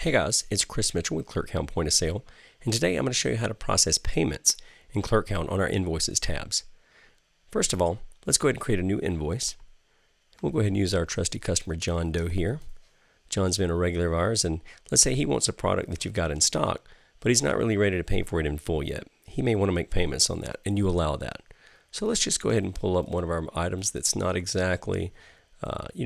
Hey guys, it's Chris Mitchell with ClerkHound Point of Sale, and today I'm going to show you how to process payments in ClerkHound on our Invoices tabs. First of all, let's go ahead and create a new invoice. We'll go ahead and use our trusty customer John Doe here. John's been a regular of ours, and let's say he wants a product that you've got in stock, but he's not really ready to pay for it in full yet. He may want to make payments on that, and you allow that. So let's just go ahead and pull up one of our items that's not exactly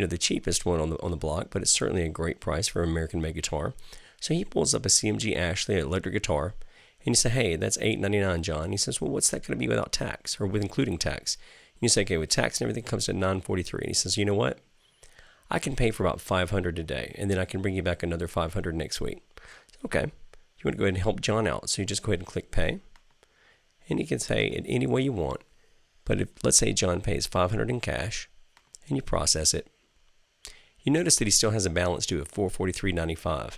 the cheapest one on the block, but it's certainly a great price for an American-made guitar. So he pulls up a CMG Ashley electric guitar, and you say, hey, that's $8.99, John. He says, well, what's that going to be without tax, or with including tax? And you say, okay, with tax and everything comes to $9.43. And he says, you know what? I can pay for about $500 today, and then I can bring you back another $500 next week. Okay, you want to go ahead and help John out, so you just go ahead and click Pay, and you can pay it any way you want. But if, let's say John pays $500 in cash, and you process it, you notice that he still has a balance due of $443.95. Well,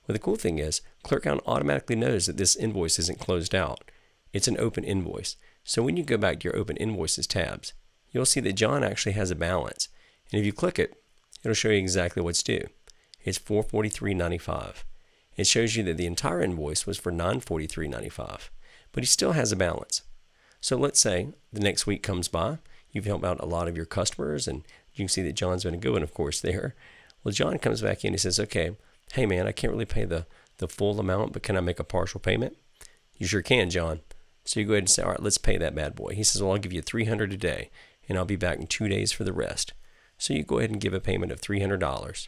the cool thing is, ClerkHound automatically knows that this invoice isn't closed out. It's an open invoice. So when you go back to your Open Invoices tabs, you'll see that John actually has a balance. And if you click it, it'll show you exactly what's due. It's $443.95. It shows you that the entire invoice was for $943.95, but he still has a balance. So let's say the next week comes by, you've helped out a lot of your customers, and you can see that John's been a good one, of course, there. Well, John comes back in and he says, okay, hey man, I can't really pay the full amount, but can I make a partial payment? You sure can, John. So you go ahead and say, all right, let's pay that bad boy. He says, well, I'll give you $300 a day, and I'll be back in 2 days for the rest. So you go ahead and give a payment of $300.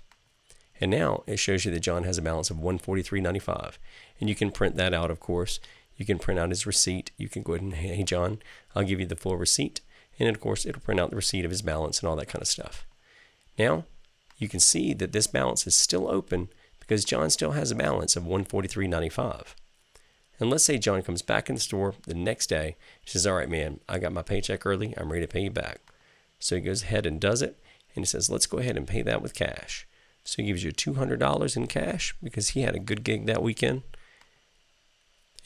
And now it shows you that John has a balance of $143.95. And you can print that out, of course. You can print out his receipt. You can go ahead and, hey, John, I'll give you the full receipt. And of course, it'll print out the receipt of his balance and all that kind of stuff. Now, you can see that this balance is still open because John still has a balance of $143.95. And let's say John comes back in the store the next day. He says, all right, man, I got my paycheck early. I'm ready to pay you back. So he goes ahead and does it. And he says, let's go ahead and pay that with cash. So he gives you $200 in cash because he had a good gig that weekend.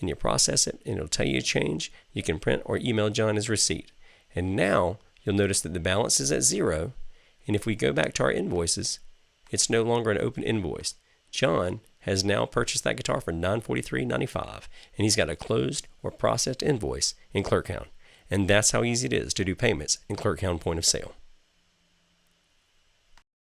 And you process it, and it'll tell you a change. You can print or email John his receipt. And now you'll notice that the balance is at zero. And if we go back to our invoices, it's no longer an open invoice. John has now purchased that guitar for $943.95, and he's got a closed or processed invoice in ClerkHound. And that's how easy it is to do payments in ClerkHound Point of Sale.